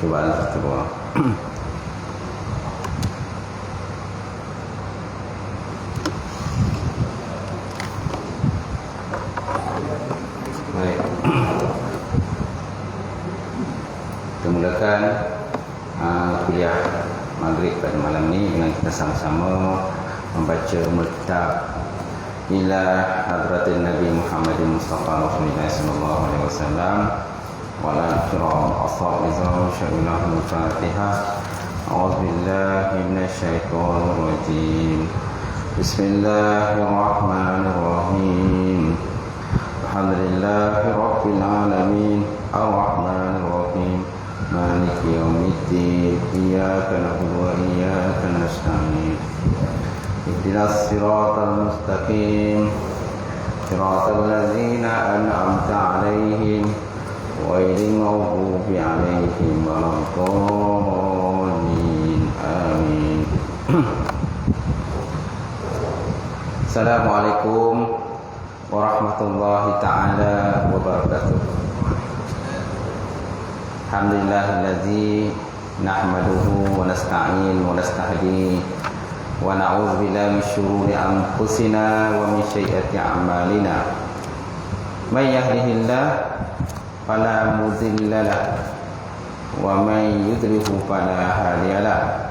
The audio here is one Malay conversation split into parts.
cubaan tersebut. Baik. Kita mulakan kuliah maghrib pada malam ini dengan kita sama-sama membaca kitab ila hadratin Nabi Muhammadin Mustafa Rasulullah sallallahu alaihi wasallam wa la kiram ashab izam syailah al-Fatihah. A'udzu billahi minasyaitonir rajim. Bismillahirrahmanirrahim. Alhamdulillahi rabbil alamin arrahmanir rahim maliki yaumiddin iyyaka na'budu wa iyyaka nasta'in ihdinas siratal mustaqim siratal ladzina an'amta 'alaihim ghairil maghdubi 'alaihim waladdallin amin. Assalamualaikum warahmatullahi ta'ala wabarakatuh. Alhamdulillahilladzi nahmaduhu wa nasta'in wa nastahdi wa na'udzu billahi min syururi anfusina wa min sayyiati a'malina. May yahdihillahu fala mudilla lahu wa may yudlilhu fala hadiya lahu.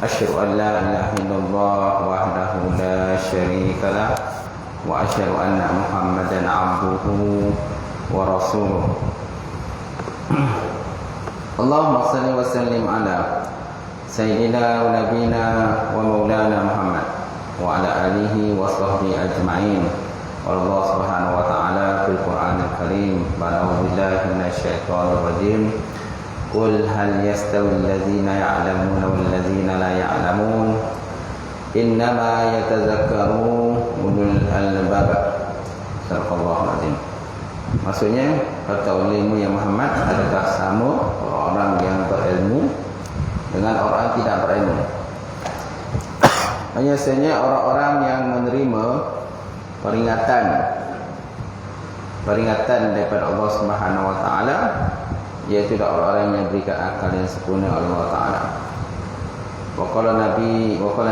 Asyhadu an la ilaha illallah wahdahu la syarika lahu wa asyhadu anna Muhammadan 'abduhu wa rasuluh. Allahumma shalli wa sallim ala sayyidina wa nabiyina wa maulana Muhammad wa ala alihi wa sahbihi ajma'in. Allah subhanahu wa ta'ala fil Qur'anil Karim ba'da billahi minasyaitonir rajim. Qul hal yastawi alladhina ya'lamuna wal ladzina la ya'lamun innama yatazakkaru ulul albab. Sadaqallahul azim. Maksudnya kata ulilmu yang Muhammad adakah sama orang yang berilmu dengan orang yang tidak berilmu? Biasanya orang-orang yang menerima peringatan daripada Allah Subhanahu wa taala, iaitu orang-orang yang diberikan akal yang sempurna oleh Allah taala. Wa qala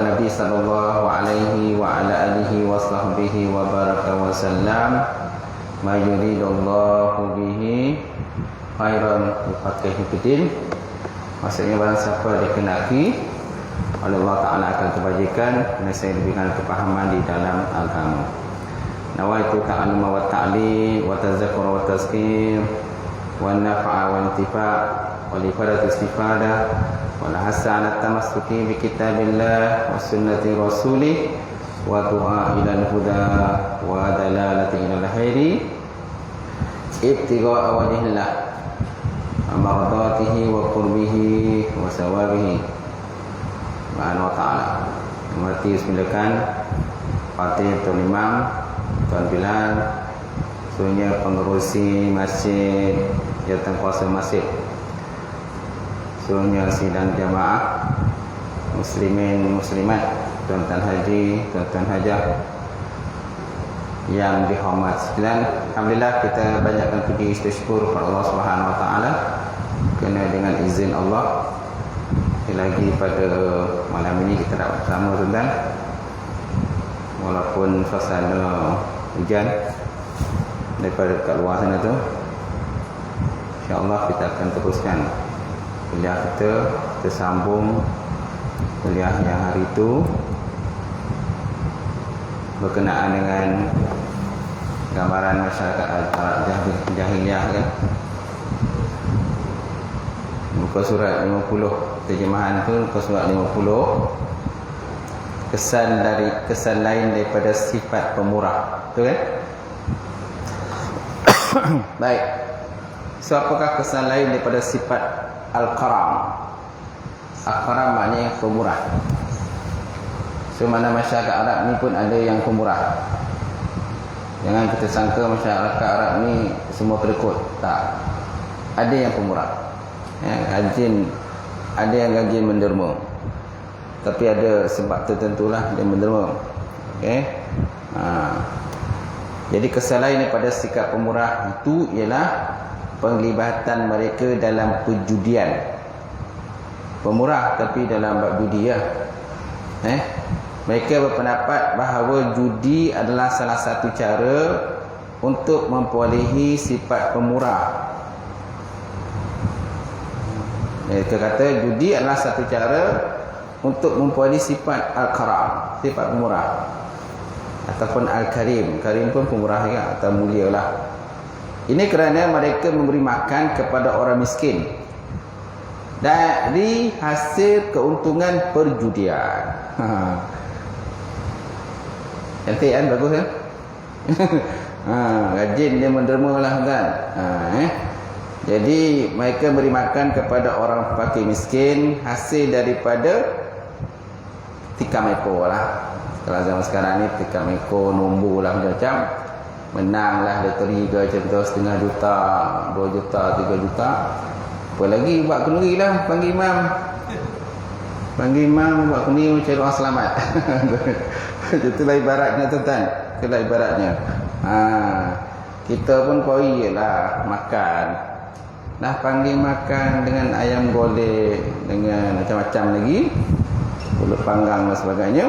Nabi sallallahu alaihi wa ala alihi wa sahbihi wa baraka wa sallam ma yuridullahu bihi khairan yufaqihu fiddin. Maksudnya barang siapa dikenaki oleh Allah taala akan kebajikan, nescaya diberikan kepahaman di dalam agama. Nawaitu ta'alluma wa ta'lim wa tadzakkura wa tazkir wa nafa'a wa intifa' wa lifadat istifadah wa lahasa ala tamassuki bi kitabillah wa sunnati rasulih wa du'a ila al-huda wa dalalati ila al-khairi ibtigha'a wajhillah amradatihi wa qurbihi wa sawabihi subhanahu wa ta'ala. Mati bismillahkan Fatihul Imam Tuan Bilal, sebenarnya pengerusi masjid, jawatan kuasa masjid, sebenarnya sidang jamaah muslimin muslimat, tuan-tuan haji, tuan-tuan hajah yang dihormat sekalian. Alhamdulillah kita banyakkan puji istighfar kepada Allah Subhanahu wa taala kerana dengan izin Allah lagi pada malam ini kita dapat bersama tuan-tuan, walaupun suasana hujan daripada kat luar sana tu. InsyaAllah kita akan teruskan kuliah kita sambung kuliah yang hari itu berkenaan dengan gambaran masyarakat Arab jahiliyah kan. Muka surat 50 terjemahan tu, muka surat 50 kesan lain daripada sifat pemurah, betul kan? Baik. So apakah kesan lain daripada sifat al-karam? Al-karam maknanya pemurah. So mana masyarakat Arab ni pun ada yang pemurah. Jangan kita sangka masyarakat Arab ni semua pelekut. Tak. Ada yang pemurah. Ya, ada yang rajin menderma. Tapi ada sebab tertentulah dia menderma. Okey. Jadi kesalahan daripada sikap pemurah itu ialah penglibatan mereka dalam perjudian. Pemurah tapi dalam bab judi ya. Mereka berpendapat bahawa judi adalah salah satu cara untuk memperolehi sifat pemurah. Mereka kata judi adalah satu cara untuk memperolehi sifat al-karam, sifat pemurah. Ataupun al-karim. Karim pun pemurah juga atau mulia lah. Ini kerana mereka memberi makan kepada orang miskin dari hasil keuntungan perjudian. Cantik kan? Bagus kan? Rajin dia menderma lah kan? Jadi mereka beri makan kepada orang fakir miskin hasil daripada tikam ekor lah. Kalau zaman sekarang ni tikam ekor, nombor lah macam-macam. Menang lah loteri ke macam tu, 500,000, 2 juta, 3 juta. Apa lagi buat kenduri lah, panggil imam. Panggil imam buat kenduri cari orang selamat. Itulah ibaratnya tuan-tuan. Itulah ibaratnya. Kita pun koi lah makan. Dah panggil makan dengan ayam golek, dengan macam-macam lagi, pulut panggang dan sebagainya.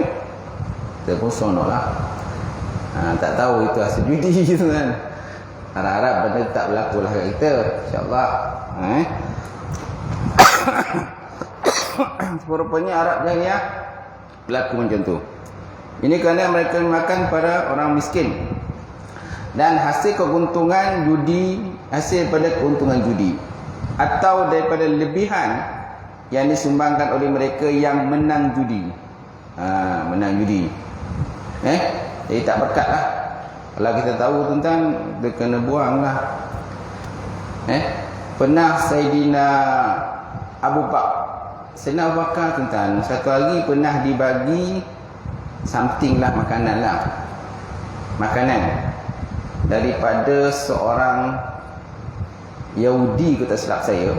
Kita pun sonok lah. Tak tahu itu hasil judi tu kan. Harap-harap benda tak berlaku lah kat kita, insyaAllah. Seperupanya Arab jahiliah berlaku macam tu. Ini kerana mereka makan pada orang miskin. Dan hasil keuntungan judi, hasil pada keuntungan judi atau daripada lebihan yang disumbangkan oleh mereka yang menang judi. Menang judi. Jadi tak berkat lah. Kalau kita tahu tentang, dia kena buang lah. Pernah Sayyidina Abu Bakar, Sayyidina Abu Bakar tentang satu hari pernah dibagi something lah, makanan lah, makanan daripada seorang Yahudi, aku tak silap saya,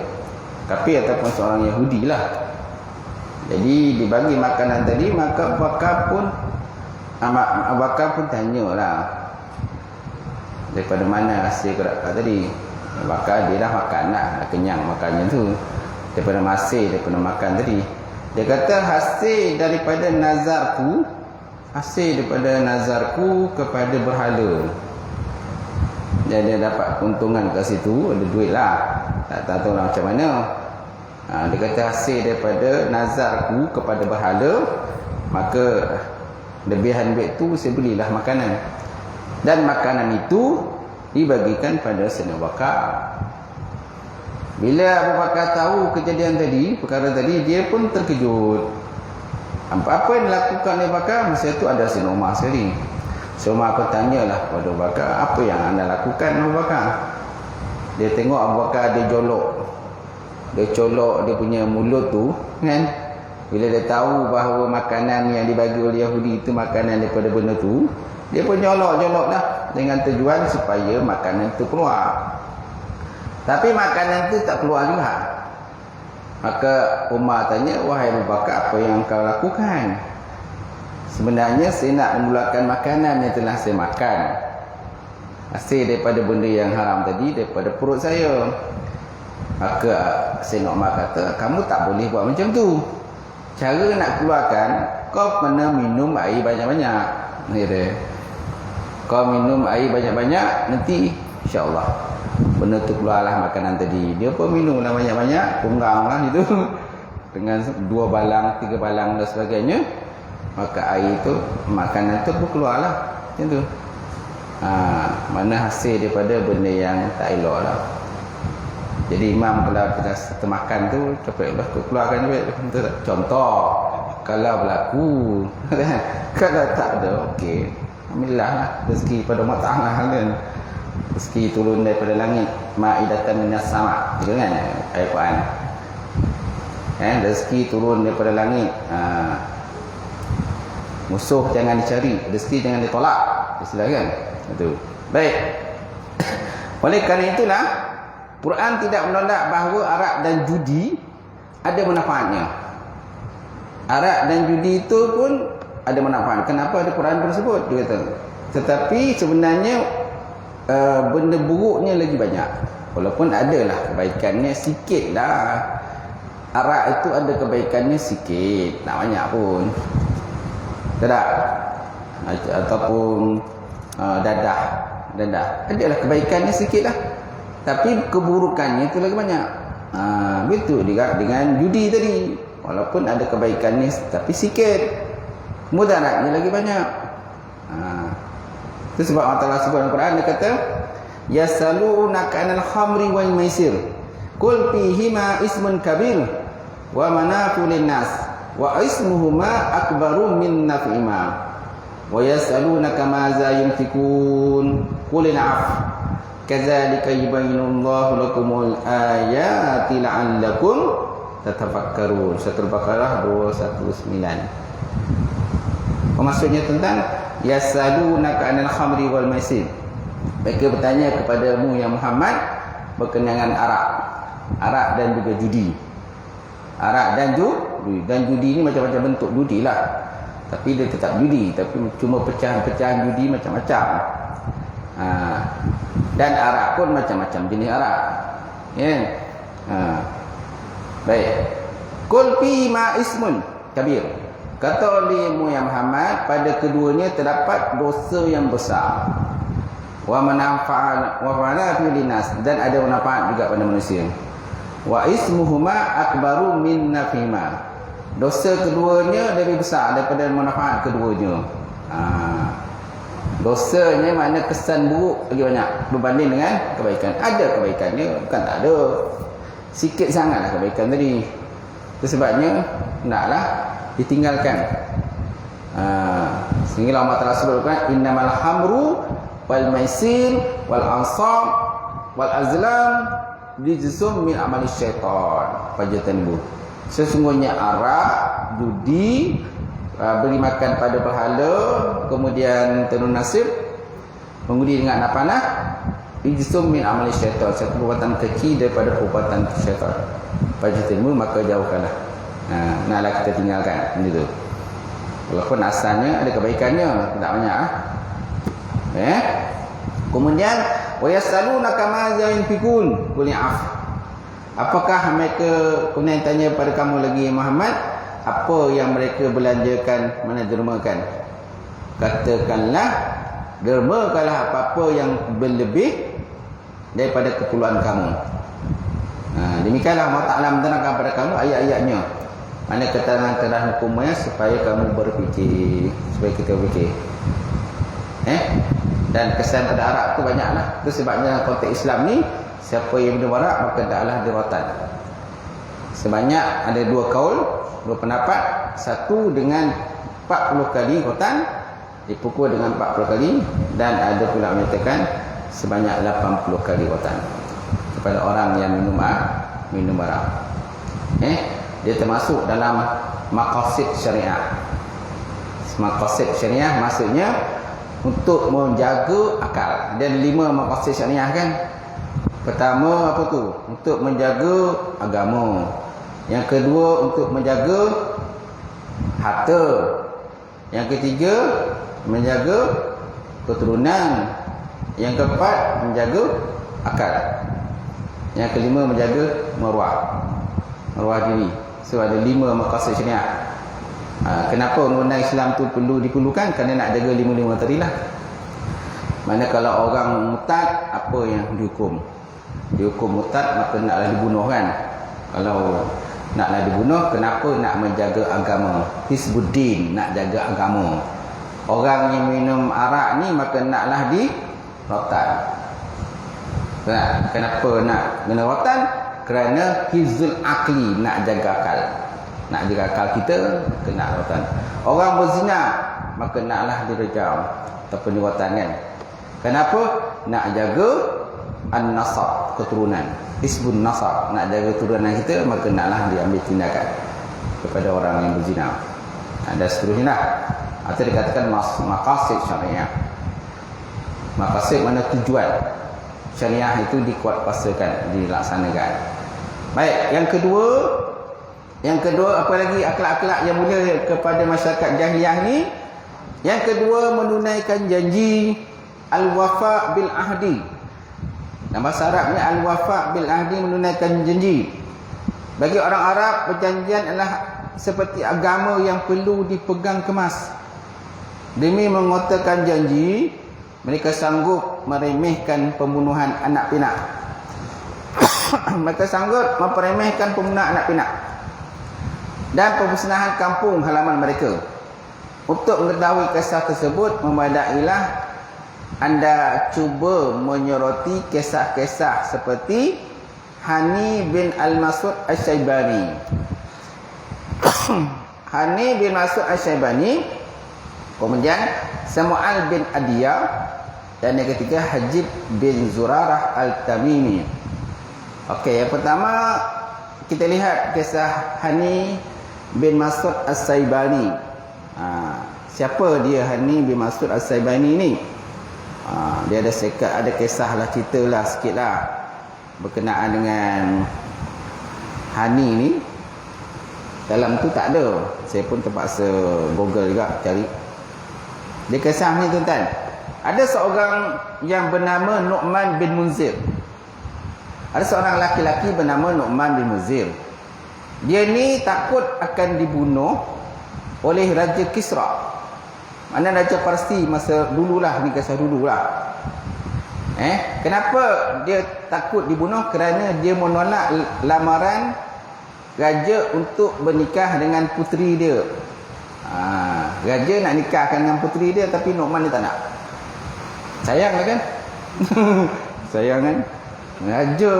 tapi ataupun seorang Yahudi lah. Jadi dibagi makanan tadi, maka Abu Bakar pun tanya lah, daripada mana hasil kerak tadi. Abu Bakar dia dah makan lah, dah kenyang makannya tu, daripada makan tadi. Dia kata hasil daripada nazarku kepada berhala. Dan dia dapat keuntungan kat situ, ada duit lah, tak tahu lah macam mana. Dia kata hasil daripada nazarku kepada berhala, maka lebihan duit tu saya belilah makanan. Dan makanan itu dibagikan pada Sayyidina Abu Bakar. Bila Abu Bakar tahu kejadian tadi, perkara tadi, dia pun terkejut. Apa yang dilakukan oleh Abu Bakar? Masa itu ada Sayyidina Umar sekali. Umar aku tanyalah kepada Abu Bakar, apa yang anda lakukan Abu Bakar? Dia tengok Abu Bakar dia jolok. Dia colok dia punya mulut tu kan. Bila dia tahu bahawa makanan yang dibagi oleh Yahudi itu makanan daripada benda tu, dia pun jolok-jolok dah, dengan tujuan supaya makanan itu keluar. Tapi makanan itu tak keluar juga. Maka Umar tanya, wahai Abu Bakar, apa yang kau lakukan? Sebenarnya saya nak memulakan makanan yang telah saya makan, hasil daripada benda yang haram tadi, daripada perut saya. Maka Sayyidina Umar kata, kamu tak boleh buat macam tu. Cara nak keluarkan, kau kena minum air banyak-banyak. Kau minum air banyak-banyak, nanti insyaAllah benda tu keluarlah makanan tadi. Dia pun minumlah banyak-banyak, punggang lah itu, dengan 2 balang, 3 balang dan sebagainya. Maka air itu, makanan tu pun keluarlah macam tu. Mana hasil daripada benda yang tak elok lah. Jadi imam kalau kita termakan tu, cepatlah keluarkan duit. Contoh, kalau berlaku kalau tak ada, okey, alhamdulillah lah, rezeki pada Allah Ta'ala kan. Rezeki turun daripada langit, ma'idatan minas sama', gitu kan ayat Quran. Rezeki turun daripada langit. Musuh jangan dicari, rezeki jangan ditolak, silakan. Itu. Baik. Oleh kerana itulah Quran tidak menolak bahawa arak dan judi ada manfaatnya. Arak dan judi itu pun ada manfaat. Kenapa ada Quran tersebut? Dia kata. Tetapi sebenarnya benda buruknya lagi banyak. Walaupun adalah kebaikannya sikit lah. Arak itu ada kebaikannya sikit, tak banyak pun. Tak? Ataupun dadah adalah kebaikannya sikit lah, tapi keburukannya itu lagi banyak. Betul juga dengan judi tadi, walaupun ada kebaikannya tapi sikit, mudaratnya lagi banyak. Itu sebab Allah Ta'ala sebut dalam Quran, dia kata yasalunaka 'anil khamri wal maisir qul fihima ismun kabir wa manafi'u lin-nas wa ismuhuma akbaru min naf'ihima wa yasalunaka madza yunfikun qul al-'af kadzalika yubayyinullahu lakumul ayati la'allakum tatafakkarun. Surah Al-Baqarah 219. Maksudnya tentang yasalunaka 'anil khamri wal maisir. Mereka bertanya kepadamu ya Muhammad berkenaan arak dan juga judi. Arak dan judi ni macam-macam bentuk judi lah. Tapi dia tetap judi, tapi cuma pecahan-pecahan judi macam-macam. Dan arak pun macam-macam jenis arak. Ya. Baik. Qul fi ma ismun kabir. Kata olehmu ya Muhammad, pada keduanya terdapat dosa yang besar. Wa manafi'u linnas, dan ada manfaat juga pada manusia. Wa ismuhuma akbaru min naf'ihima. Dosa keduanya lebih besar daripada manfaat keduanya. Dosanya makna kesan buruk lagi banyak berbanding dengan kebaikan. Ada kebaikannya, bukan tak ada. Sikit sangatlah kebaikan tadi. Itu sebabnya hendaklah ditinggalkan. Sehingga Allah Ta'ala sebutkan innamal hamru wal maisir wal ansab wal azlam rijsum min amali syaitan fajtanibu. Sesungguhnya arak, judi, beri makan pada berhala, kemudian tenun nasib, mengundi dengan anak panah, rijsum min amali syaitan, satu perbuatan kecil daripada perbuatan syaitan. Fajtanibu, maka jauhkanlah. Naklah kita tinggalkan begitu. Walaupun asalnya ada kebaikannya, tak banyak. Kemudian wa yasalunaka madza yunfikun qul af. Apakah mereka kemudian tanya pada kamu lagi Muhammad, apa yang mereka belanjakan, mana dermakan? Katakanlah, dermakanlah apa-apa yang berlebih daripada keperluan kamu. Demikianlah Allah Ta'ala menerangkan pada kamu ayat-ayatnya. Mana keterangan-keterangan hukumnya supaya kamu berfikir, supaya kita berfikir. Dan kesan pada arak tu banyaklah. Itu sebabnya dalam konteks Islam ni, siapa yang minum arak maka hendaklah diratan. Sebanyak ada dua kaul, dua pendapat. Satu dengan 40 kali rotan, dipukul dengan 40 kali, dan ada pula menyatakan sebanyak 80 kali rotan kepada orang yang minum arak. Dia termasuk dalam maqasid syariah. Maqasid syariah maksudnya untuk menjaga akal. Dan 5 maqasid syariah kan. Pertama apa tu? Untuk menjaga agama. Yang kedua untuk menjaga harta. Yang ketiga menjaga keturunan. Yang keempat menjaga akal. Yang kelima menjaga maruah diri. So ada 5 maqasid syariah. Kenapa undang Islam tu perlu diperlukan? Kerana nak jaga 5 tadi lah. Mana kalau orang murtad, apa yang dihukum? Dihukum murtad, maka naklah dibunuh kan. Kalau naklah dibunuh, kenapa nak menjaga agama? Hizbuddin, nak jaga agama. Orang yang minum arak ni maka naklah dirotan. Kenapa nak kena rotan? Kerana hizul akli, nak jaga akal. Nak jaga akal kita, kena rotan. Orang berzina, maka naklah direjam ataupun dirotan kan. Kenapa? Nak jaga an-nasab, keturunan. Hizbun nasab, nak jaga keturunan kita, maka naklah diambil tindakan kepada orang yang berzina. Dan seterusnya lah. Atau dikatakan maqasid syariah. Maqasid mana tujuan syariah itu dikuatkuasakan, dilaksanakan. Baik, yang kedua apa lagi akhlak-akhlak yang mulia kepada masyarakat jahiliah ni? Yang kedua menunaikan janji, al-wafa bil ahdi. Dan bahasa Arabnya al-wafa' bil ahdi, menunaikan janji. Bagi orang Arab, perjanjian adalah seperti agama yang perlu dipegang kemas. Demi mengotakkan janji, mereka sanggup meremehkan pembunuhan anak pinak. Mereka sanggup memperemehkan pembunuhan anak pinak dan pemusnahan kampung halaman mereka. Untuk mengetahui kisah tersebut, memadailah anda cuba menyoroti kisah-kisah seperti Hani bin Al-Mas'ud Asy-Syaibani. Hani bin Mas'ud Asy-Syaibani, kemudian Samu'al bin Adiyah, dan yang ketiga Hajib bin Zurarah Al-Tamimi. Okey, yang pertama kita lihat kisah Hani bin Mas'ud Asy-Syaibani. Siapa dia Hani bin Mas'ud Asy-Syaibani ni? Dia ada kisah lah, cerita lah sikit lah berkenaan dengan Hani ni. Dalam tu tak ada, saya pun terpaksa Google juga cari. Dia kisah ni tuan-tuan, ada seorang yang bernama Nu'man bin Munzir. Ada seorang laki-laki bernama Nu'man bin Munzir. Dia ni takut akan dibunuh oleh Raja Kisra. Mana Raja Parsi masa dululah, ni kisah dululah. Kenapa dia takut dibunuh? Kerana dia menolak lamaran raja untuk bernikah dengan puteri dia. Raja nak nikahkan dengan puteri dia, tapi Nu'man dia tak nak. Sayang lah kan? Sayang kan? Raja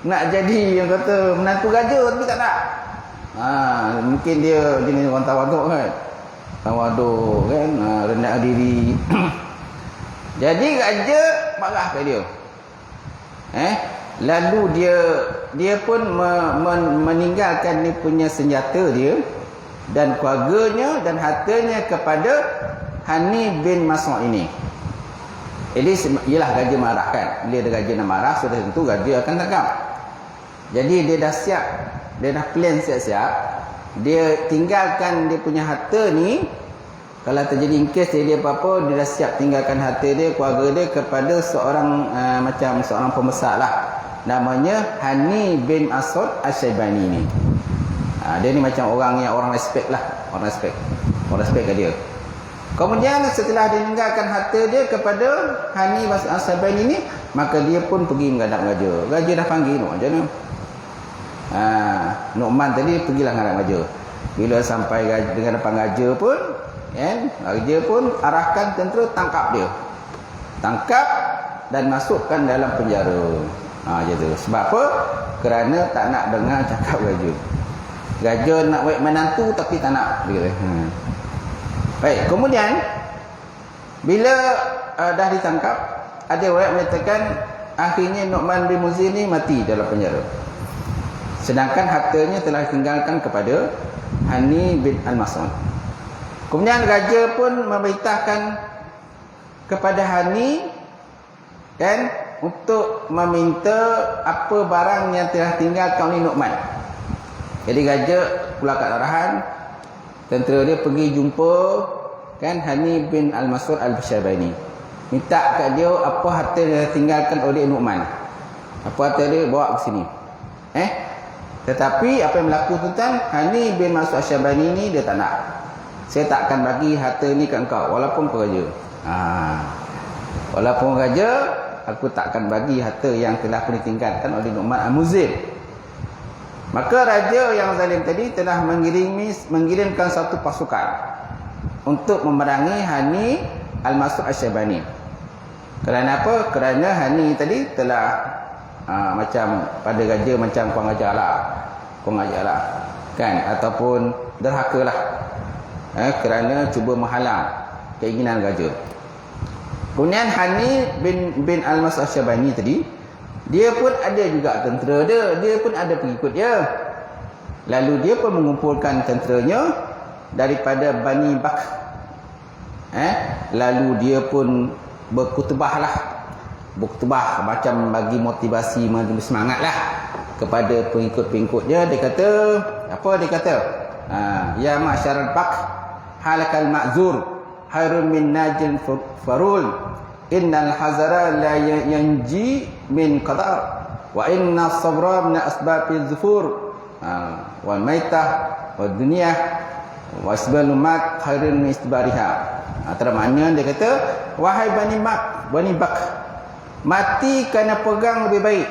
nak jadi yang kata menantu raja, tapi tak nak. Mungkin dia jenis orang tawaduk kan? Tawaduk kan, rendah diri. Jadi raja marah kat dia. Lalu dia pun meninggalkan dia punya senjata dia dan keluarganya dan hartanya kepada Hani bin Mas'ud ini. Jadi ialah raja marah kan. Bila ada raja nak marah, sudah tentu raja akan tangkap. Jadi dia dah siap, dia dah plan siap-siap. Dia tinggalkan dia punya harta ni. Kalau terjadi in case dia apa-apa, dia dah siap tinggalkan harta dia, keluarga dia kepada seorang macam seorang pembesar lah. Namanya Hani bin Mas'ud Asy-Syaibani ni. Dia ni macam orang yang orang respect lah. Orang respect kat dia. Kemudian setelah dia tinggalkan harta dia kepada Hani bin Mas'ud Asy-Syaibani ni, maka dia pun pergi menghadap raja. Raja dah panggil macam mana? Nu'man tadi pergilah menghadap raja. Bila sampai dengan depan raja pun, raja pun arahkan tentera tangkap dia. Tangkap dan masukkan dalam penjara. Gitu. Sebab apa? Kerana tak nak dengar cakap raja. Raja nak buat menantu tapi tak nak. Baik, kemudian bila dah ditangkap, ada orang menyatakan akhirnya Nu'man bin Munzir ni mati dalam penjara. Sedangkan hartanya telah ditinggalkan kepada Hani bin Al-Mas'ud. Kemudian raja pun memerintahkan kepada Hani untuk meminta apa barang yang telah tinggalkan oleh Nu'man. Jadi raja pula kat arahan, tentera dia pergi jumpa Hani bin Al-Mas'ud Al-Syaibani. Minta kat dia apa harta yang tinggalkan oleh Nu'man. Apa harta dia bawa ke sini. Tetapi apa yang berlaku tuan, Hani bin Mas'ud Asy-Syaibani ni dia tak nak. Saya tak akan bagi harta ni kat engkau walaupun kau raja. Walaupun raja, aku tak akan bagi harta yang telah aku ditinggalkan oleh Nu'man Al-Munzir. Maka raja yang zalim tadi telah mengirimkan satu pasukan untuk memerangi Hani Al-Mas'ud Asy-Syaibani. Kerana apa? Kerana Hani tadi telah macam pada raja macam kurang ajar lah kan, ataupun derhaka lah, kerana cuba menghalang keinginan raja. Kemudian Hani bin Al-Mas'ud Asy-Syaibani tadi, dia pun ada juga tentera dia pun ada pengikut dia. Lalu dia pun mengumpulkan tenteranya daripada Bani Bakr. Lalu dia pun berkhutbah macam bagi motivasi, bagi semangat lah kepada pengikut-pengikutnya. Dia kata apa? Dia kata ya ma'syaral Bakr halakal ma'zur hairun min najil farul innal hazara la yanji min qadar wa inna sabra min asbabil zufur wal maitah wad dunyah wa asbalul mat khairun min istibariha. Antara makna dia kata, wahai Bani Bak, mati kerana pegang lebih baik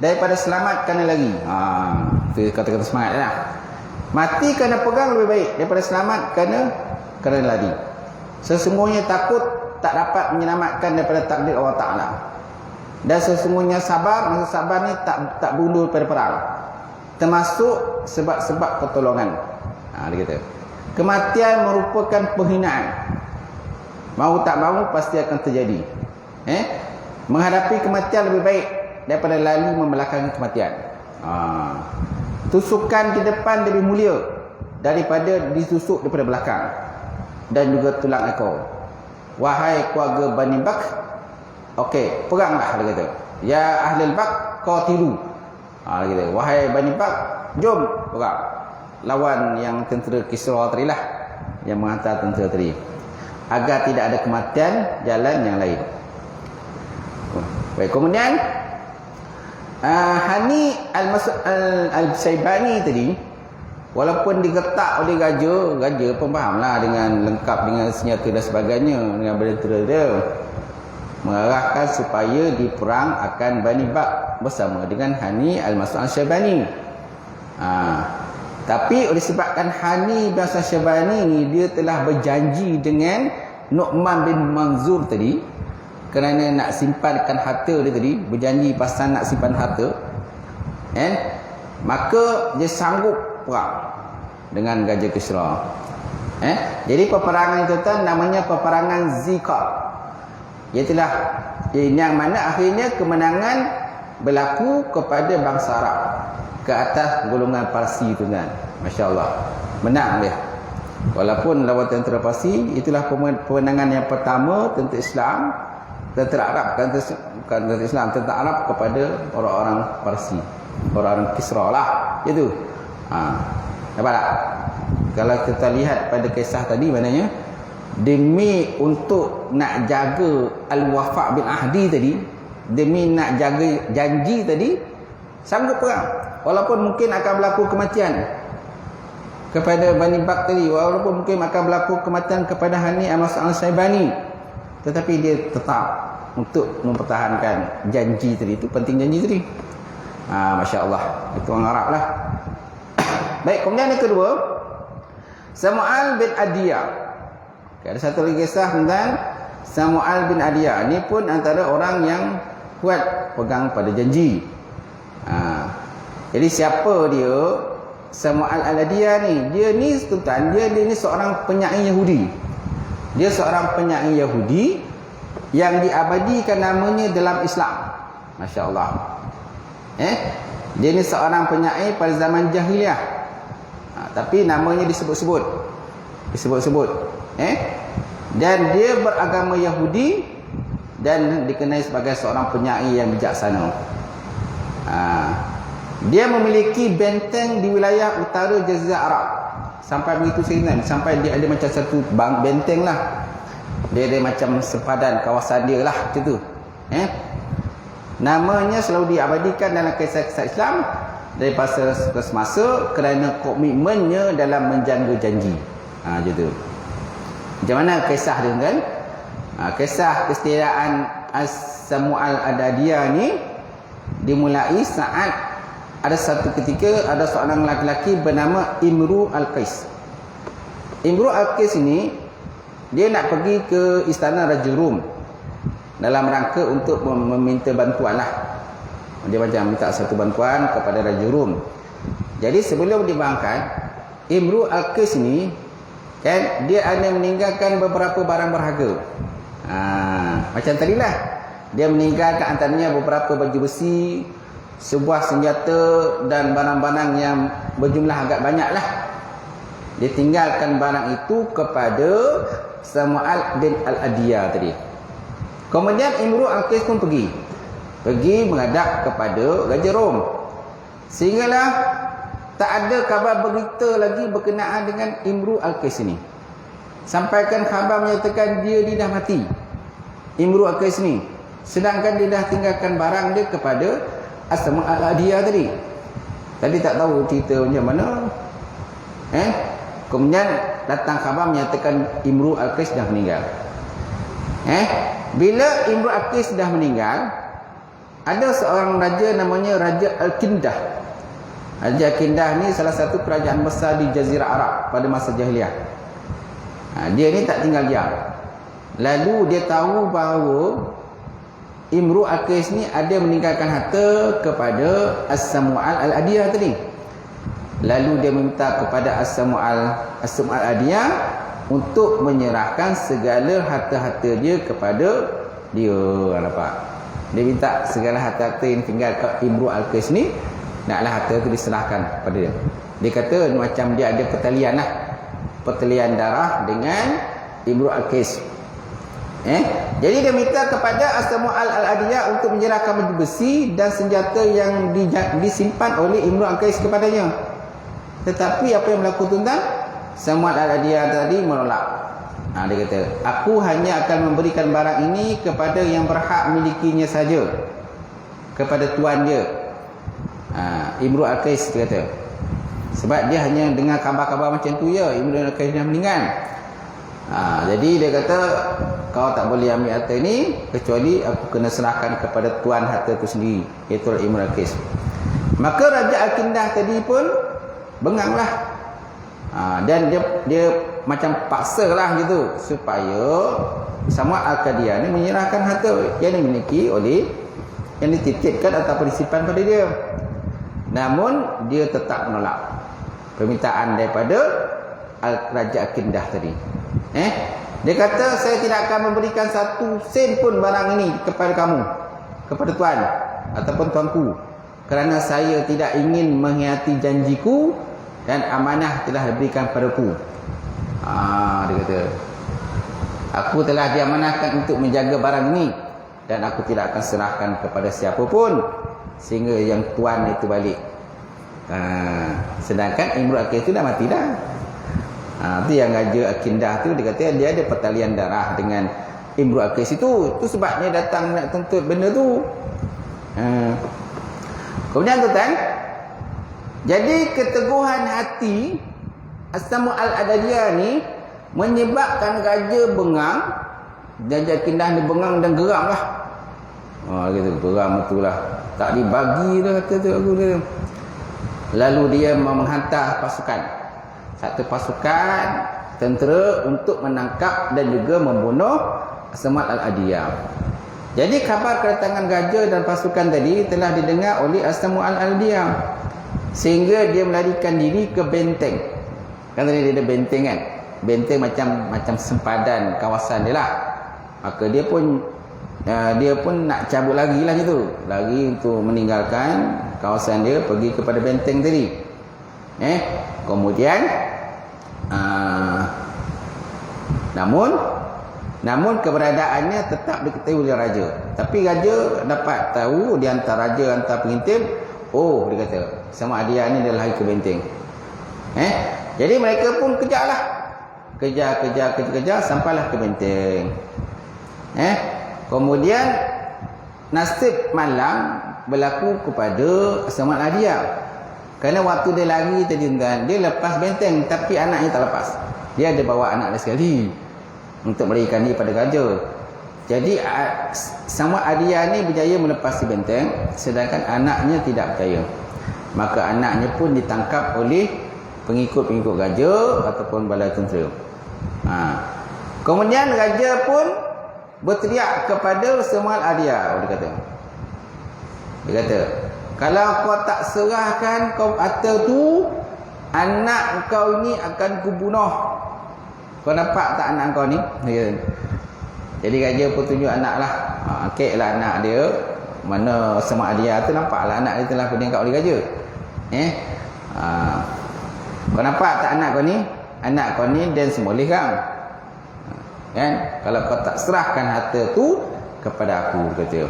daripada selamat kerana lari. Itu kata-kata semangat lah. Mati kerana pegang lebih baik daripada selamat kerana lari. Sesungguhnya takut tak dapat menyelamatkan daripada takdir Allah Ta'ala. Dan sesungguhnya masa sabar ni tak bundur pada perang. Termasuk sebab-sebab pertolongan. Dia kata, kematian merupakan penghinaan. Mau tak mau pasti akan terjadi. Menghadapi kematian lebih baik daripada lari membelakangi kematian. Tusukan di depan lebih mulia daripada ditusuk daripada belakang. Dan juga tulang ekor. Wahai keluarga Bani Bak, okey, peranglah, dia kata. Ya Ahlul Bak, qatilu. Dia kata, wahai Bani Bak, jom perang. Lawan yang tentera Kisra tadi lah, yang menghantar tentera tadi, agar tidak ada kematian jalan yang lain. Baik, kemudian Hani Al-Syaibani tadi, walaupun digetak oleh raja pun fahamlah dengan lengkap dengan senjata dan sebagainya, dengan bentera dia, mengarahkan supaya diperang akan Bani Bak bersama dengan Hani Al-Syaibani. Tapi oleh sebabkan Hani bin Al-Syaibani ni dia telah berjanji dengan Nu'man bin Manzur tadi, kerana nak simpankan harta dia tadi, berjanji pasal nak simpan harta, maka dia sanggup perang dengan Raja Kisra. Jadi peperangan itu namanya peperangan Zikar. Iaitulah yang mana akhirnya kemenangan berlaku kepada bangsa Arab ke atas golongan Parsi itu kan. Masya-Allah. Menang dia. Walaupun lawan tentera Parsi, itulah kemenangan yang pertama tentera Islam, tentera Arab, tentera Islam, tentera Arab kepada orang-orang Parsi, orang-orang Kisra lah. Itu. Nampak tak? Kalau kita lihat pada kisah tadi, maknanya demi untuk nak jaga al-wafa' bil ahdi tadi, demi nak jaga janji tadi, sanggup perang. Walaupun mungkin akan berlaku kematian kepada Bani Bak tadi, walaupun mungkin akan berlaku kematian kepada Hani Al-Syaibani, tetapi dia tetap untuk mempertahankan janji tadi. Itu penting janji tadi. Masya Allah, itu orang Arab lah. Baik, kemudian yang kedua, Samu'al bin Adiyah. Ada satu lagi kisah tentang Samu'al bin Adiyah. Ini pun antara orang yang kuat pegang pada janji. Jadi siapa dia? Samu'al al-Adiyah ni, dia ni tuan, dia ni seorang penyair Yahudi. Dia seorang penyair Yahudi yang diabadikan namanya dalam Islam. Masya Allah. Dia ni seorang penyair pada zaman jahiliah. Tapi namanya disebut-sebut. Dan dia beragama Yahudi dan dikenal sebagai seorang penyair yang bijaksana. Dia memiliki benteng di wilayah utara Jazirah Arab. Sampai begitu seringan, sampai dia ada macam satu benteng lah. Dia ada macam sempadan kawasan dia lah macam tu. Namanya selalu diabadikan dalam kisah-kisah Islam dari masa ke semasa kerana komitmennya dalam menjaga janji. Macam tu. Macam mana kisah dia kan? Kisah kesetiaan Samu'al Al-Adiyah ni dimulai saat ada satu ketika ada seorang lelaki bernama Imru Al-Qais. Imru Al-Qais ini dia nak pergi ke istana Raja Rum dalam rangka untuk meminta bantuan lah. Dia macam minta satu bantuan kepada Raja Rum. Jadi sebelum dia berangkat, Imru Al-Qais ini kan dia ada meninggalkan beberapa barang berharga. Macam tadilah, dia meninggalkan antaranya beberapa baju besi, sebuah senjata dan barang-barang yang berjumlah agak banyak lah. Dia tinggalkan barang itu kepada Samu'al bin Al-Adiyah tadi. Kemudian Imru Al-Qais pun pergi menghadap kepada Raja Rom. Sehinggalah tak ada kabar berita lagi berkenaan dengan Imru Al-Qais ini. Sampaikan khabar menyatakan dia dah mati. Imru al-Qais ni. Sedangkan dia dah tinggalkan barang dia kepada Asma al-Adiyah tadi. Tadi tak tahu cerita macam mana. Kemudian datang khabar menyatakan Imru al-Qais dah meninggal. Bila Imru al-Qais dah meninggal, ada seorang raja namanya Raja Al-Kindah. Raja Al-Kindah ni salah satu kerajaan besar di Jazirah Arab pada masa jahiliah. Dia ni tak tinggal diam. Lalu dia tahu bahawa Imru al-Qais ni ada meninggalkan harta kepada As-Samu'al al-Adiyah tadi. Lalu dia meminta kepada As-Samu'al al-Adiyah untuk menyerahkan segala harta-harta dia kepada dia. Nampak? Dia minta segala harta-harta yang tinggal ke Imru al-Qais ni, naklah harta itu diserahkan kepada dia. Dia kata macam dia ada pertalian lah. Pertalian darah dengan Imru al-Qais. Jadi dia minta kepada As-Samu'al al-Adiyah untuk menyerahkan baju besi dan senjata yang disimpan oleh Imru al-Qais kepadanya. Tetapi apa yang berlaku tuan-tuan? Samu'al al-Adiyah tadi menolak. Dia kata, aku hanya akan memberikan barang ini kepada yang berhak milikinya saja, kepada tuan dia, Imru al-Qais, dia kata. Sebab dia hanya dengar khabar-khabar macam tu ya, Imru al-Qais dah meninggal. Jadi dia kata, kau tak boleh ambil harta ni kecuali aku kena serahkan kepada tuan harta tu sendiri, iaitu Imru al-Qais. Maka Raja Al-Kindah tadi pun benganglah. Dan dia macam paksa lah gitu supaya Samu'al al-Adiyah ni menyerahkan harta yang dimiliki oleh, yang dititipkan ataupun disimpan pada dia. Namun dia tetap menolak permintaan daripada Raja Al-Kindah tadi. Dia kata, saya tidak akan memberikan satu sen pun barang ini kepada kamu, kepada tuan ataupun tuanku, kerana saya tidak ingin mengkhianati janjiku dan amanah telah diberikan padaku. Dia kata, aku telah diamanahkan untuk menjaga barang ini dan aku tidak akan serahkan kepada siapa pun sehingga yang tuan itu balik. Sedangkan Imru al-Qais itu dah mati dah. Itu yang Raja Al-Kindah tu, dia kata dia ada pertalian darah dengan Imru al-Qais itu. Itu sebabnya datang nak tuntut benda tu. Kemudian tuan-tuan, jadi keteguhan hati As-Samu'al al-Adiyah ni menyebabkan Raja bengang. Raja Al-Kindah ni bengang dan geram lah. Gitu, geram betul lah. Tak dibagi dah kata tu aku dia. Lalu dia menghantar pasukan, satu pasukan tentera untuk menangkap dan juga membunuh As-Samu'al al-Adiyah. Jadi khabar kedatangan raja dan pasukan tadi telah didengar oleh As-Samu'al al-Adiyah, sehingga dia melarikan diri ke benteng. Kan tadi dia ada benteng kan, benteng macam sempadan kawasan dia lah. Maka dia pun nak cabut lagi lah gitu, lari untuk meninggalkan kawasan dia, pergi kepada benteng tadi. Kemudian namun keberadaannya tetap diketahui oleh raja. Tapi raja dapat tahu di antara raja, antara pengintip, dia kata Samu'al al-Adiyah ni dah lari ke benteng. Jadi mereka pun kejar sampailah ke benteng. Kemudian nasib malang berlaku kepada Samu'al al-Adiyah. Kerana waktu dia lari tadi tuan, dia lepas benteng tapi anaknya tak lepas. Dia ada bawa anak dia sekali untuk melarikan diri pada raja. Jadi Samu'al al-Adiyah ni berjaya melepasi benteng, sedangkan anaknya tidak berjaya. Maka anaknya pun ditangkap oleh pengikut-pengikut raja ataupun bala tentera. Kemudian raja pun berteriak kepada Samu'al al-Adiyah. Dia kata, kalau kau tak serahkan kau harta tu, anak kau ini akan kubunuh. Kau nampak tak anak kau ni? Jadi raja pun tunjuk anak lah. Kek lah anak dia. Mana Samu'al al-Adiyah tu, nampak lah anak dia telah diangkat oleh raja. Kau nampak tak anak kau ni? Anak kau ni dan semoleh kang. Kan? Kalau kau tak serahkan harta tu kepada aku, kata.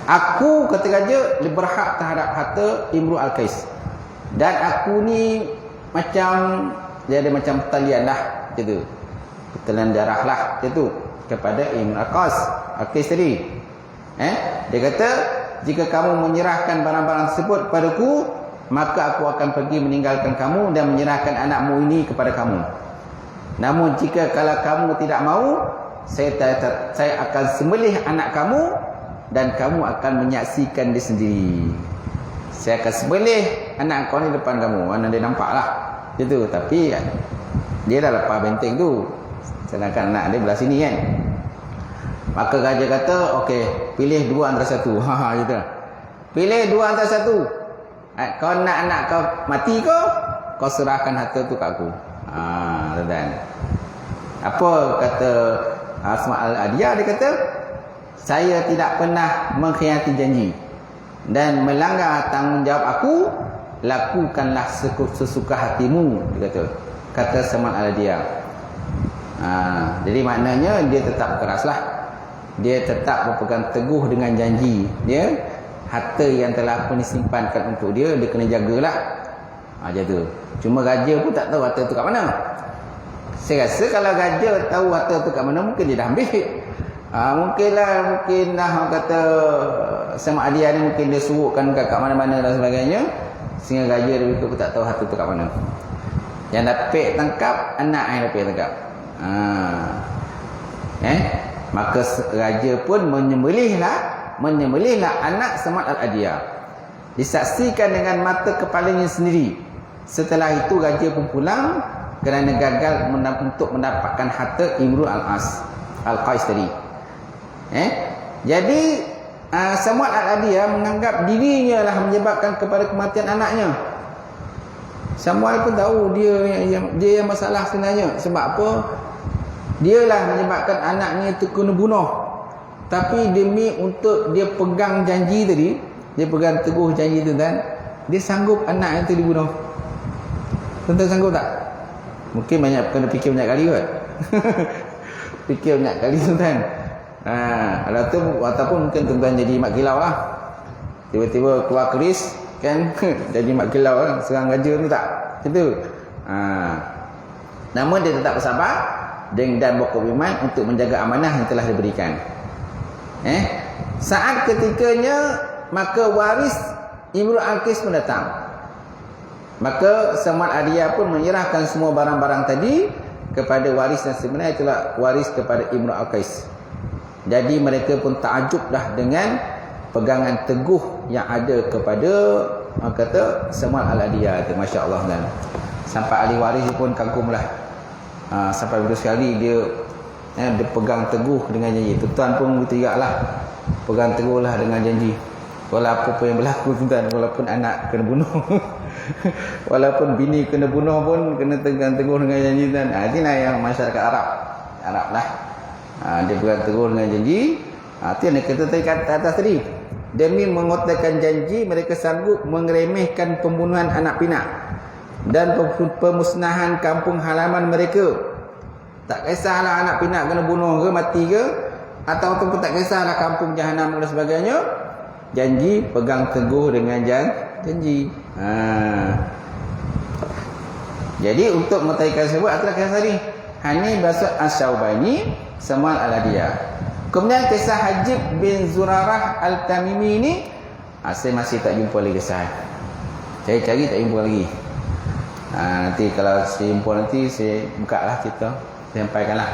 Aku, kata raja, berhak terhadap harta Imru al-Qais. Dan aku ni macam, dia ada macam pertalian lah, macam tu. Pertalian darah lah, macam tu. kepada Imru Al-Qais tadi. Dia kata, jika kamu menyerahkan barang-barang tersebut padaku, maka aku akan pergi meninggalkan kamu dan menyerahkan anakmu ini kepada kamu. Namun jika kalau kamu tidak mau, saya akan sembelih anak kamu dan kamu akan menyaksikan dia sendiri. Saya akan sembelih anak kau ni depan kamu. Mana dia nampak lah gitu. Tapi dia dah lepas benteng tu, sedangkan anak dia belah sini kan. Maka raja kata, okey, pilih dua antara satu. Gitu. Pilih dua antara satu. Kau nak anak kau mati kau serahkan harta tu kat aku. Dan apa kata Asma Al-Adiyah? Dia kata, saya tidak pernah mengkhianati janji dan melanggar tanggungjawab aku. Lakukanlah sesuka hatimu, dia kata Asma Al-Adiyah. Jadi maknanya dia tetap keraslah. Dia tetap berpegang teguh dengan janji dia. Harta yang telah disimpankan untuk dia, dia kena jagalah. Macam tu. Cuma raja pun tak tahu harta tu kat mana. Saya rasa kalau raja tahu harta tu kat mana, mungkin dia dah ambil. Mungkin orang kata sama Adia ni, mungkin dia suruhkan kat mana-mana dan sebagainya, sehingga raja dia pun tak tahu harta tu kat mana. Yang dapat tangkap, anak yang dapat tangkap. Maka raja pun menyembelihlah anak Samad Al-Adiyah. Disaksikan dengan mata kepalanya sendiri. Setelah itu raja pun pulang kerana gagal untuk mendapatkan harta Imru Al-Qais tadi. Jadi Samad Al-Adiyah menganggap dirinya lah menyebabkan kepada kematian anaknya. Samuel pun tahu dia yang masalah sebenarnya. Sebab apa? Dialah menyebabkan anaknya itu kena bunuh. Tapi demi untuk dia pegang janji tadi, dia pegang teguh janji tu, dan dia sanggup anak itu dibunuh. Tuan-tuan sanggup tak? Mungkin kena fikir banyak kali kot. Fikir banyak kali tuan-tuan. Ataupun mungkin tuan-tuan jadi mak kilau lah. Tiba-tiba keluar keris kan, jadi mak kilau lah, serang raja tu tak? Macam tu. Namun dia tetap bersabar dan berkomitmen untuk menjaga amanah yang telah diberikan. Saat ketikanya, maka waris Imru Al-Qais pun datang. Maka Samad Al-Adiyah pun menyerahkan semua barang-barang tadi kepada waris yang sebenarnya, itulah waris kepada Imru Al-Qais. Jadi mereka pun takjub dah dengan pegangan teguh yang ada kepada kata Samad Al-Adiyah. Masya Allah kan. Sampai ahli waris pun kagumlah. Sampai bila sekali dia pegang teguh dengan janji. Tuan pun begitu juga lah, pegang teguhlah dengan janji. Walaupun apa yang berlaku tuan, walaupun anak kena bunuh, walaupun bini kena bunuh pun kena pegang teguh dengan janji tuan. Inilah yang masyarakat Arab lah. Dia pegang teguh dengan janji. Itu yang kita tadi kat atas tadi. Demi mengotakkan janji, mereka sanggup mengeremehkan pembunuhan anak pinak dan pemusnahan kampung halaman mereka. Tak kisahlah anak pinak kena bunuh ke, mati ke, ataupun tak kisahlah kampung jahanam dan sebagainya. Janji, pegang teguh dengan janji. Jadi untuk mengetahui sebut adalah kisah tadi. Hani Basud As-Syaubani, Samad Al-Adiyah. Kemudian kisah Hajib bin Zurarah Al-Tamimi ini, saya masih tak jumpa lagi kisah. Saya cari tak jumpa lagi. Nanti kalau saya jumpa nanti, saya buka lah cerita, saya sampaikanlah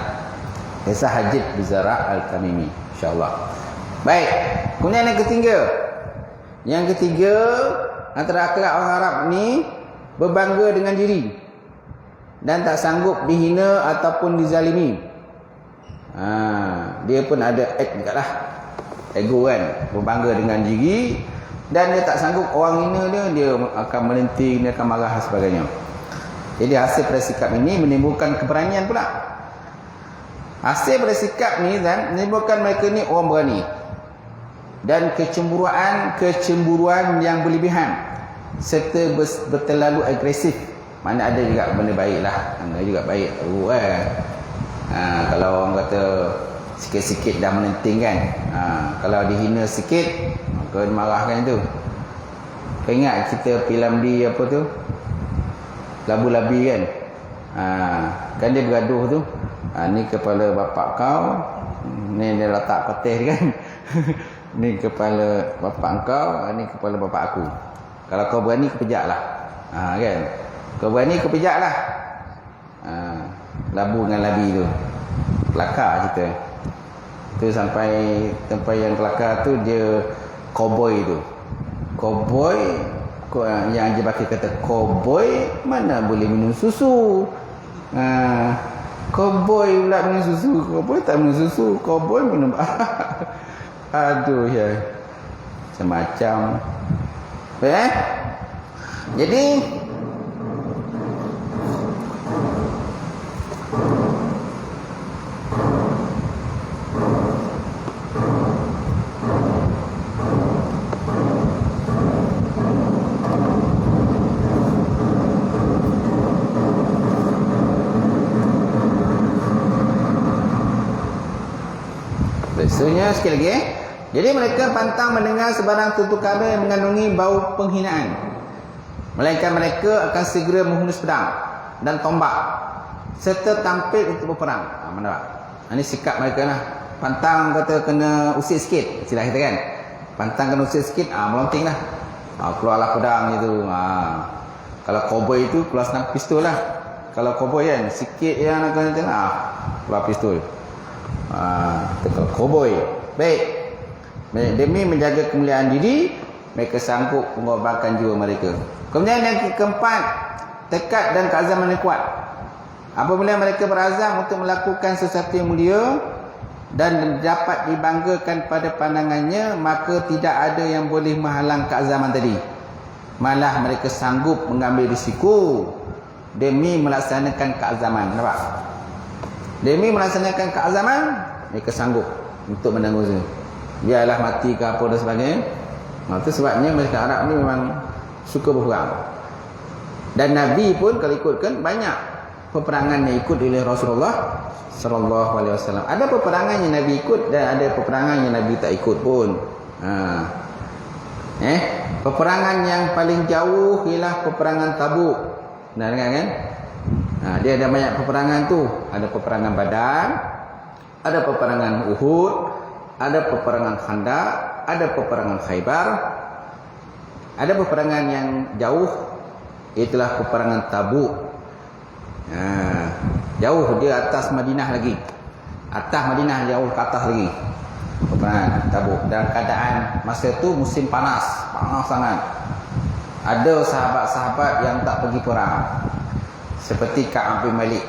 kisah Hajib bin Zurarah Al-Tamimi, insyaAllah. Baik. Kemudian yang ketiga, antara akhlak orang Arab ni berbangga dengan diri dan tak sanggup dihina ataupun dizalimi. Dia pun ada act juga lah, ego kan, berbangga dengan diri, dan dia tak sanggup orang hina dia akan melenting, dia akan marah dan sebagainya. Jadi hasil pada sikap ini menimbulkan keberanian pula. Hasil pada sikap ni dan menimbulkan mereka ni orang berani, dan kecemburuan yang berlebihan serta berterlalu agresif. Mana ada juga benda baik lah, ada juga baik kalau orang kata sikit-sikit dah menenting kan. Kalau dihina sikit, maka dimarahkan tu. Kau ingat kita filem di apa tu, Labu-Labi kan. Kan dia bergaduh tu, ni kepala bapak kau Ni dia letak petis kan. Ni kepala bapak kau, ni kepala bapak aku. Kalau kau berani kau pejaklah. Kan. Kau berani kau pejaklah. Labu dengan labi tu. Kelakar cerita. Tu sampai yang kelakar tu dia cowboy tu. Cowboy yang dia pakai kata cowboy mana boleh minum susu. Cowboy pula minum susu. Cowboy tak minum susu. Cowboy minum aduh ya. Semacam jadi biasanya sekali lagi Jadi mereka pantang mendengar sebarang tutur kata yang mengandungi bau penghinaan. Melainkan mereka akan segera menghunus pedang dan tombak serta tampil untuk berperang. Mana tak? Ini sikap mereka lah. Pantang kata kena usik sikit, istilah kita kan. Pantang kena usik sikit, melonting lah. Keluarlah pedang itu. Kalau cowboy itu keluar senang pistol lah. Kalau cowboy kan sikit yang nak kena keluar pistol. Kalau cowboy. Baik. Demi menjaga kemuliaan diri, mereka sanggup mengorbankan jiwa mereka. Kemudian yang keempat, tekad dan keazaman yang kuat. Apabila mereka berazam untuk melakukan sesuatu yang mulia dan dapat dibanggakan pada pandangannya, maka tidak ada yang boleh menghalang keazaman tadi. Malah mereka sanggup mengambil risiko demi melaksanakan keazaman. Nampak? Demi melaksanakan keazaman, mereka sanggup untuk menanggung itu. Biarlah mati ke apa dan sebagainya. Itu sebabnya mereka Arab ni memang suka berperang. Dan Nabi pun kalau ikutkan banyak peperangan yang ikut oleh Rasulullah sallallahu alaihi wasallam. Ada peperangan yang Nabi ikut dan ada peperangan yang Nabi tak ikut pun. Peperangan yang paling jauh ialah peperangan Tabuk. Benar kan? Dia ada banyak peperangan tu. Ada peperangan Badar, ada peperangan Uhud, ada peperangan Khandaq, ada peperangan Khaybar. Ada peperangan yang jauh, itulah peperangan Tabuk. Jauh dia atas Madinah lagi. Atas Madinah jauh ke atas lagi. Peperangan Tabuk. Dan keadaan masa tu musim panas. Panas sangat. Ada sahabat-sahabat yang tak pergi perang. Seperti Ka'ab bin Malik.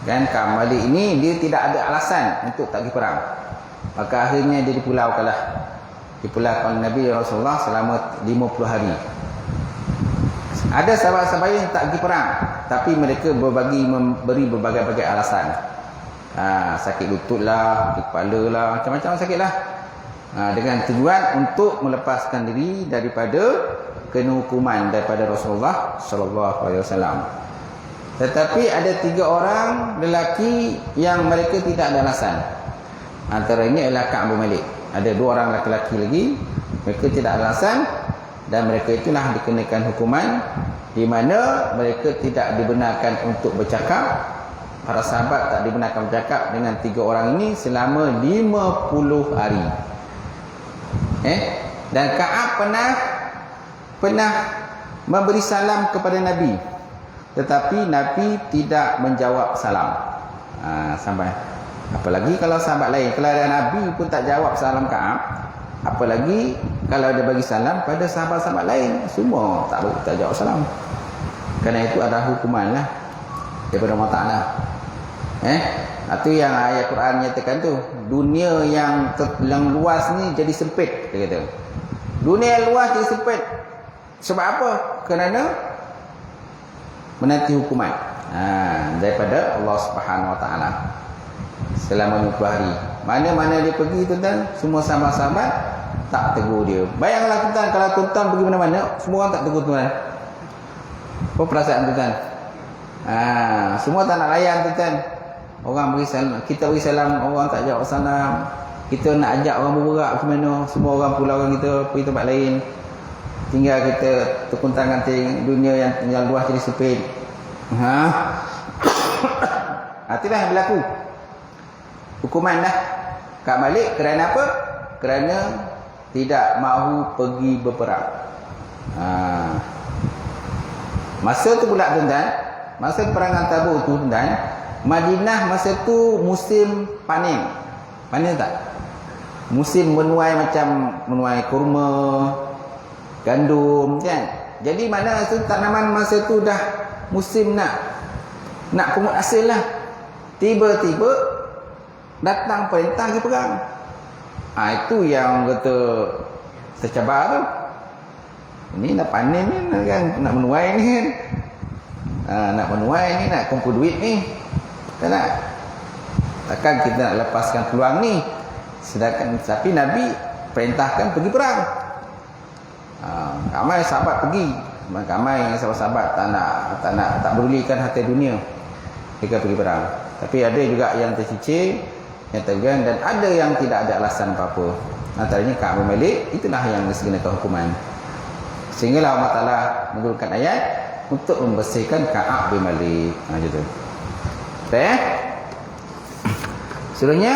Dan Ka'ab bin Malik ini dia tidak ada alasan untuk tak pergi perang. Maka akhirnya dia dipulaukanlah. Dipulaukan Nabi Rasulullah selama 50 hari. Ada sahabat-sahabat yang tak pergi perang, tapi mereka memberi berbagai-bagai alasan. Sakit lutut lah, kepala lah, macam-macam sakit lah. Dengan tujuan untuk melepaskan diri daripada kena hukuman daripada Rasulullah sallallahu alaihi wasallam. Tetapi ada 3 orang lelaki yang mereka tidak ada alasan. Antaranya ialah Ka'ab bin Malik. Ada 2 orang lelaki lagi, mereka tidak ada alasan. Dan mereka itulah dikenakan hukuman di mana mereka tidak dibenarkan untuk bercakap. Para sahabat tak dibenarkan bercakap dengan 3 orang ini selama 50 hari. Dan Ka'ab pernah memberi salam kepada Nabi, tetapi Nabi tidak menjawab salam. Sampai apalagi kalau sahabat lain, kalau ada Nabi pun tak jawab salam Ka'ab, apalagi kalau dia bagi salam pada sahabat-sahabat lain, semua tak jawab salam. Kerana itu ada hukuman lah daripada Allah Ta'ala. Itu yang ayat Quran nyatakan tu. Dunia yang luas ni jadi sempit, dia kata. Dunia yang luas jadi sempit. Sebab apa? Kerana menanti hukuman daripada Allah Subhanahu Wa Ta'ala selama 50 hari. Mana-mana dia pergi tuan-tuan, semua sahabat-sahabat tak tegur dia. Bayanglah tuan-tuan, kalau tuan-tuan pergi mana-mana, semua orang tak tegur tuan-tuan. Apa perasaan tuan-tuan? Semua tak nak layan tuan-tuan. Orang beri salam, kita beri salam, orang tak jawab salam. Kita nak ajak orang bergerak macam mana, semua orang pulaukan kita pergi tempat lain. Tinggal kita terkuntang-kanting, dunia yang luas jadi sempit. Itulah yang berlaku. Hukuman dah Ka'ab balik kerana apa? Kerana tidak mahu pergi berperang. Masa tu pula tuan-tuan, masa perangan Tabuk tu tuan-tuan, Madinah masa tu musim panen. Panen tak? Musim menuai, macam menuai kurma, gandum kan. Jadi mana tu tanaman masa tu dah musim nak kumut hasil lah. Tiba-tiba datang perintah pergi perang. Itu yang kata tercabar tu. Ini nak panen ni kan, nak menuai ni kan. Nak menuai ni, nak kumpul duit ni. Tak nak. Takkan kita nak lepaskan peluang ni. Sedangkan tapi Nabi perintahkan pergi perang. Ramai sahabat pergi. Ramai sahabat-sahabat tak berulikan harta dunia. Mereka pergi perang. Tapi ada juga yang tercicir, yang tergan, dan ada yang tidak ada alasan apa-apa. Antaranya Ka'ab bin Malik, itulah yang diskenakan hukuman. Sehinggalah Allah Ta'ala menurunkan ayat untuk membersihkan Ka'ab bin Malik. Macam tu. Baik. Seterusnya,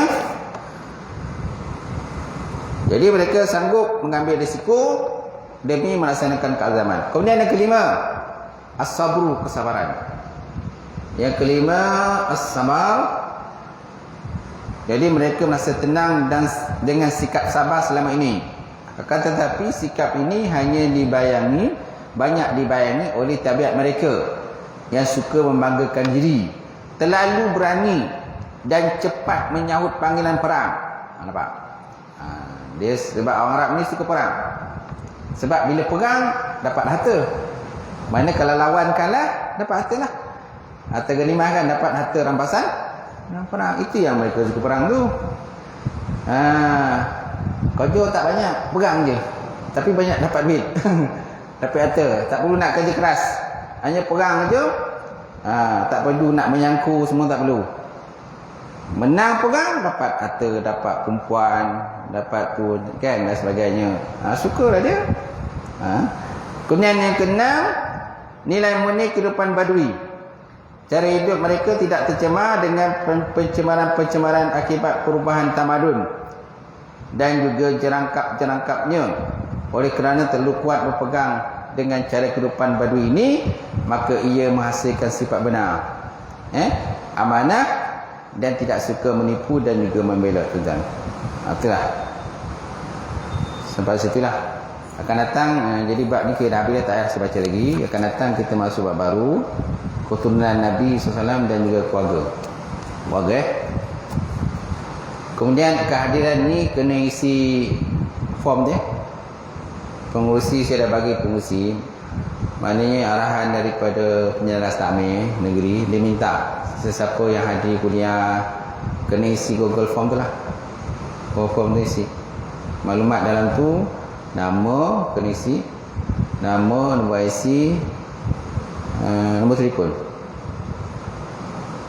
jadi mereka sanggup mengambil risiko demi melaksanakan keazaman. Kemudian yang kelima, as-sabru, kesabaran. Yang kelima, as-sabar. Jadi mereka merasa tenang dan dengan sikap sabar selama ini. Akan tetapi sikap ini hanya banyak dibayangi oleh tabiat mereka yang suka membanggakan diri, terlalu berani dan cepat menyahut panggilan perang. Nampak? Dia sebab orang Arab ni suka perang. Sebab bila perang dapat harta. Mana kalau lawan kalah dapat harta lah. Harta ganimah kan, dapat harta rampasan perang. Itu yang mereka suka perang tu. Kerja tak banyak, perang je. Tapi banyak dapat duit. Dapat harta. Tak perlu nak kerja keras, hanya perang je. Tak perlu nak menyangku, semua tak perlu. Menang perang dapat harta, dapat perempuan, dapat tu kan, dan sebagainya. Sukalah dia. Kemudian yang keenam, nilai murni kehidupan badui. Cara hidup mereka tidak tercemar dengan pencemaran-pencemaran akibat perubahan tamadun dan juga jerangkap-jerangkapnya. Oleh kerana terlalu kuat berpegang dengan cara kehidupan badui ini, maka ia menghasilkan sifat benar, amanah, dan tidak suka menipu dan juga membela. Itulah. Sampai situlah. Akan datang, jadi bab ni kita dah habis, tak payah saya baca lagi. Akan datang kita masuk bab baru, keturunan Nabi SAW dan juga keluarga. Kemudian kehadiran ni kena isi form dia. Pengurusi saya dah bagi pengurusi. Maknanya arahan daripada penyeras takmir negeri, dia minta sesiapa yang hadir kuliah kena isi Google Form tu lah. Google Form tu isi maklumat dalam tu, nama kena isi, nama, nombor IC, nombor telefon,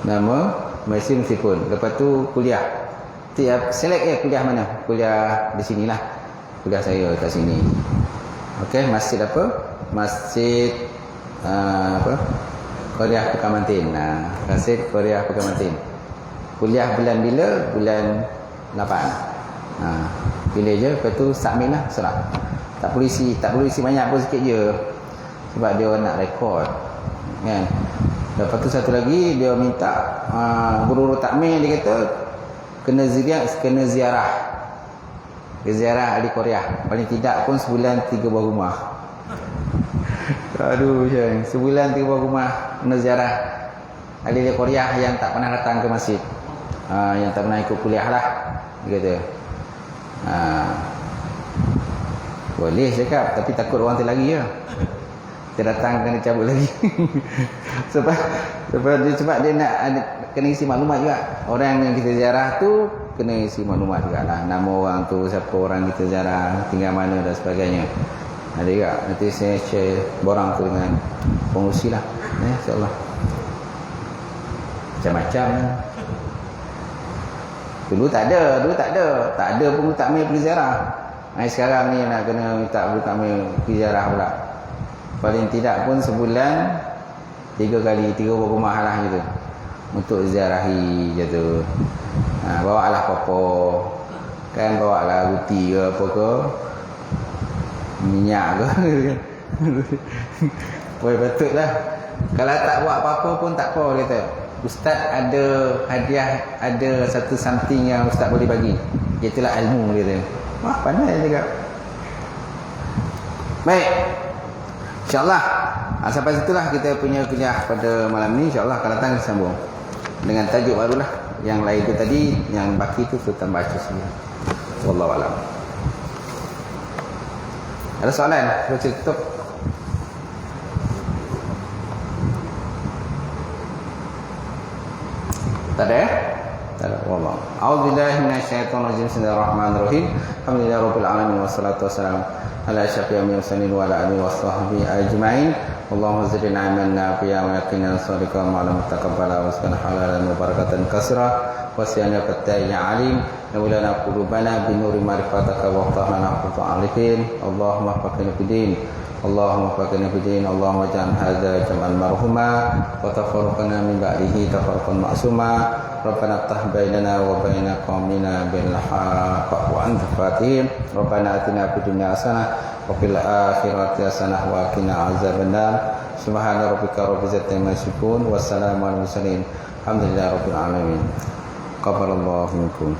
nama, nombor IC, nombor telefon. Lepas tu kuliah, select kuliah mana, kuliah di sinilah, kuliah saya kat sini. Okey, masjid apa? Masjid Korea Pekamantin. Masjid Korea Pekamantin. Kuliah bulan bila? Bulan 8. Pilih je, lepas tu submit lah, serah. Tak perlu isi banyak pun, sikit je. Sebab dia nak rekod kan. Lepas tu satu lagi dia minta guru-guru takmir, dia kata kena ziarah ahli Korea. Paling tidak pun sebulan 3 buah rumah. Aduh, sebulan 3 buah rumah kena ziarah ahli Korea yang tak pernah datang ke masjid, yang tak pernah ikut kuliah lah, dia kata. Boleh cakap, tapi takut orang tu lagi ya. Dia datang kena cabut lagi. sebab dia nak kena isi maklumat juga. Orang yang kita ziarah tu kena isi maklumat juga lah. Nama orang tu, siapa orang kita ziarah, tinggal mana dan sebagainya. Ada juga. Nanti saya share borang tu dengan pengurusi lah, insyaAllah. Macam-macam. Dulu tak ada pun takmir pergi ziarah. Sekarang ni nak kena minta takmir pergi ziarah pula. Paling tidak pun sebulan 3 buah rumah lah gitu, untuk ziarahi gitu. Bawa lah popo, Kan bawa lah roti ke apa ke, minyak ke. Boleh betul lah. Kalau tak buat apa-apa pun tak apa kata. Ustaz ada hadiah, ada satu something yang ustaz boleh bagi. Iaitulah ilmu kata. Wah, pandai juga. Baik. InsyaAllah sampai situlah kita punya kuliah pada malam ni. InsyaAllah akan datang sambung dengan tajuk barulah. Yang lain tu tadi, yang baki tu kita baca semua. Wallahu a'lam. Ada soalan? Kita tutup. Tak ada ya? Tak ada. Wallahu. A'udzubillahi minasyaitonir rajim. Bismillahirrahmanirrahim. Alhamdulillahirabbil alamin wassalatu wassalamu ala asyrafil mursalin wa ala alihi washabbihi ajmain. Allahumma zidna ilman nafi'an wa yaqinan shadiqan wa 'ilman mutaqabbalan wa rizqan halalan wa barakatan katsira wa siyana fatta'in alim. Nawilana qulubana bi nuri ma'rifataka wa ftahna qur'an alifin. Allahumma faqina fid-din. Allahumma faqina fid-din. Allahumma ja'al hadza jam'an marhuma wa tafarraqna min ba'dihi tafarraqan ma'suma. Rabbana iftah bainana wa baina qaumina bil haqq wa anta fatih. Rabbana atina fid dunya hasanah wa fil akhirati hasanah wa qina azabannar. Subhana rabbika rabbil izzati amma yasifun wa salamun alal mursalin. Alhamdulillahi rabbil alamin. Qabalallahu minkum.